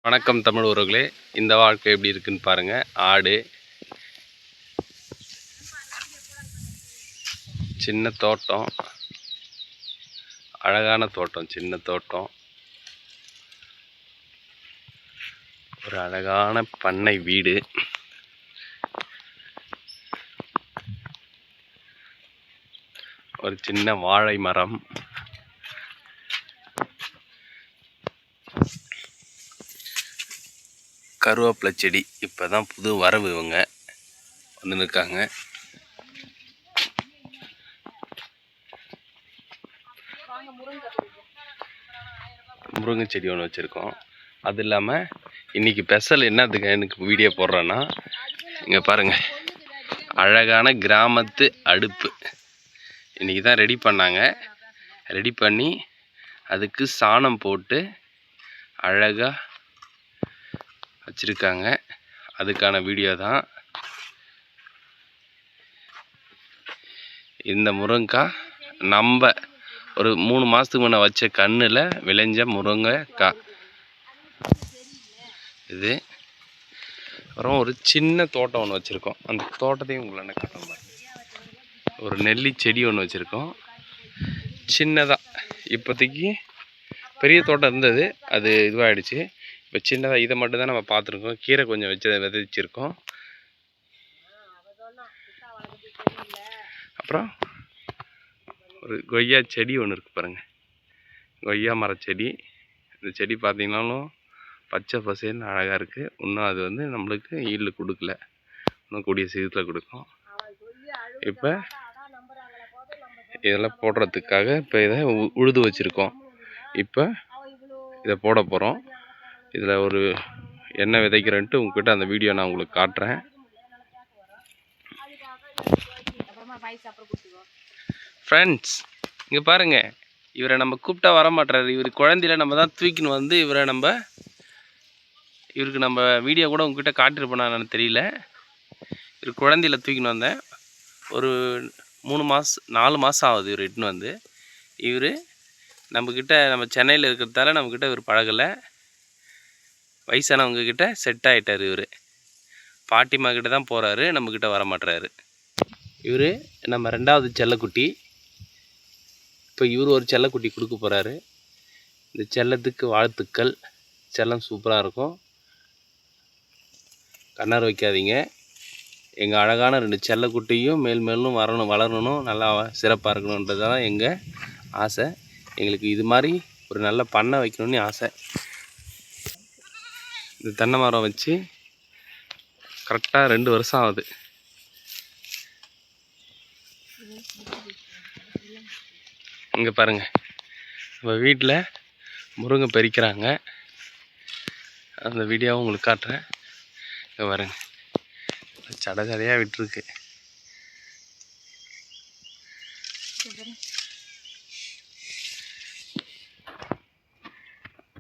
வணக்கம் தமிழ் உறவுகளே, இந்த வாழ்க்கை எப்படி இருக்குன்னு பாருங்க. ஆடு, சின்ன தோட்டம், அழகான தோட்டம், சின்ன தோட்டம், ஒரு அழகான பண்ணை வீடு, ஒரு சின்ன வாழை மரம், கருவேப்பிலை செடி. இப்போதான் புது வரவு இவங்க வந்து நிற்காங்க. முருங்கை செடி ஒன்று வச்சுருக்கோம். அது இல்லாமல் இன்றைக்கி ஸ்பெஷல் என்னத்துக்கு எனக்கு வீடியோ போடுறேன்னா, இங்கே பாருங்கள், அழகான கிராமத்து அடுப்பு இன்றைக்கி தான் ரெடி பண்ணாங்க. ரெடி பண்ணி அதுக்கு சாணம் போட்டு அழகாக வச்சுருக்காங்க. அதுக்கான வீடியோ தான் இந்த முருங்கைக்காய். நம்ம ஒரு 3 மாதத்துக்கு முன்னே வச்ச கண்ணில் விளைஞ்ச முருங்கைக்காய் இது. அப்புறம் ஒரு சின்ன தோட்டம் ஒன்று வச்சுருக்கோம். அந்த தோட்டத்தையும் உங்களை என்ன காட்டுறோம். ஒரு நெல்லி செடி ஒன்று வச்சுருக்கோம் சின்னதாக. இப்போதைக்கு பெரிய தோட்டம் இருந்தது, அது இதுவாகிடுச்சு. இப்போ சின்னதாக இதை மட்டும் தான் நம்ம பார்த்துருக்கோம். கீரை கொஞ்சம் விதைச்சிருக்கோம். அப்புறம் ஒரு கொய்யா செடி ஒன்று இருக்குது பாருங்கள், கொய்யா மரச்செடி. இந்த செடி பார்த்திங்கனாலும் பச்சை பசேல்னு அழகாக இருக்குது. இன்னும் அது வந்து நம்மளுக்கு ஈல்டு கொடுக்கல, இன்னும் கூடிய சீக்கிரத்தில் கொடுக்கும். இப்போ இதெல்லாம் போடுறதுக்காக இப்போ இதை உழுது வச்சுருக்கோம். இப்போ இதை போட போகிறோம். இதில் ஒரு என்ன விதைக்கிறேன்ட்டு உங்ககிட்ட அந்த வீடியோ நான் உங்களுக்கு காட்டுறேன். ஃப்ரெண்ட்ஸ், இங்கே பாருங்கள், இவரை நம்ம கூப்பிட்டா வர மாட்டுறாரு. இவர் குழந்தையில நம்ம தான் தூக்கின்னு வந்து இவருக்கு நம்ம வீடியோ கூட உங்ககிட்ட காட்டிருப்பேன் நான் தெரியல. இவர் குழந்தையில தூக்கின்னு வந்தேன். ஒரு 3 மாதம் 4 மாதம் ஆகுது இவர் இட்டுன்னு வந்து. இவர் நம்மக்கிட்ட, நம்ம சென்னையில் இருக்கிறதால நம்மக்கிட்ட இவர் பழகலை. வயசானவங்கக்கிட்ட செட் ஆகிட்டார். இவர் பாட்டிமா கிட்ட தான் போகிறாரு, நம்மக்கிட்ட வர மாட்டுறாரு. இவர் நம்ம 2வது செல்லக்குட்டி. இப்போ இவர் ஒரு செல்லக்குட்டி கொடுக்க போகிறாரு. இந்த செல்லத்துக்கு வாழ்த்துக்கள். செல்லம் சூப்பராக இருக்கும், கண்ணார் வைக்காதீங்க. எங்கள் அழகான 2 செல்லக்குட்டியும் மேலும் வளரணும், நல்லா சிறப்பாக இருக்கணுன்றது தான் எங்கள் ஆசை. எங்களுக்கு இது மாதிரி ஒரு நல்ல பண்ணை வைக்கணும்னு ஆசை. இந்த தென்னை மரம் வச்சு கரெக்டாக 2 வருஷம் ஆகுது. இங்கே பாருங்கள், நம்ம வீட்டில் முருங்கை பறிக்கிறாங்க. அந்த வீடியோவும் உங்களுக்கு காட்டுறேன். இங்கே பாருங்கள், சடையாக விட்டுருக்கு.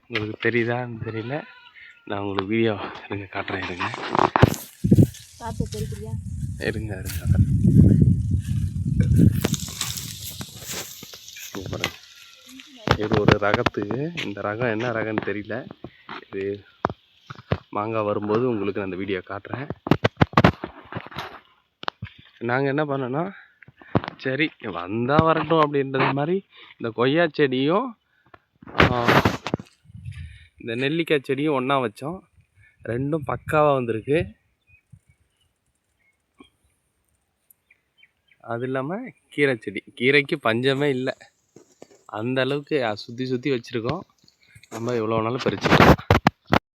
உங்களுக்கு தெரியுதான்னு தெரியல, நான் உங்களுக்கு வீடியோ காட்டுறேன். இருங்க. இது ஒரு ரகத்துக்கு, இந்த ரகம் என்ன ரகம்னு தெரியல. இது மாங்காய் வரும்போது உங்களுக்கு அந்த வீடியோ காட்டுறேன். நாங்கள் என்ன பண்ணோன்னா, சரி வந்தால் வரட்டும் அப்படின்றது மாதிரி இந்த கொய்யா செடியும் இந்த நெல்லிக்காய் செடியும் ஒன்றா வச்சோம். 2ம் பக்காவாக வந்திருக்கு. அது இல்லாமல் கீரை செடி, கீரைக்கு பஞ்சமே இல்லை. அந்த அளவுக்கு சுற்றி வச்சுருக்கோம். நம்ம எவ்வளோ வேணாலும் பறிச்சுக்கலாம்.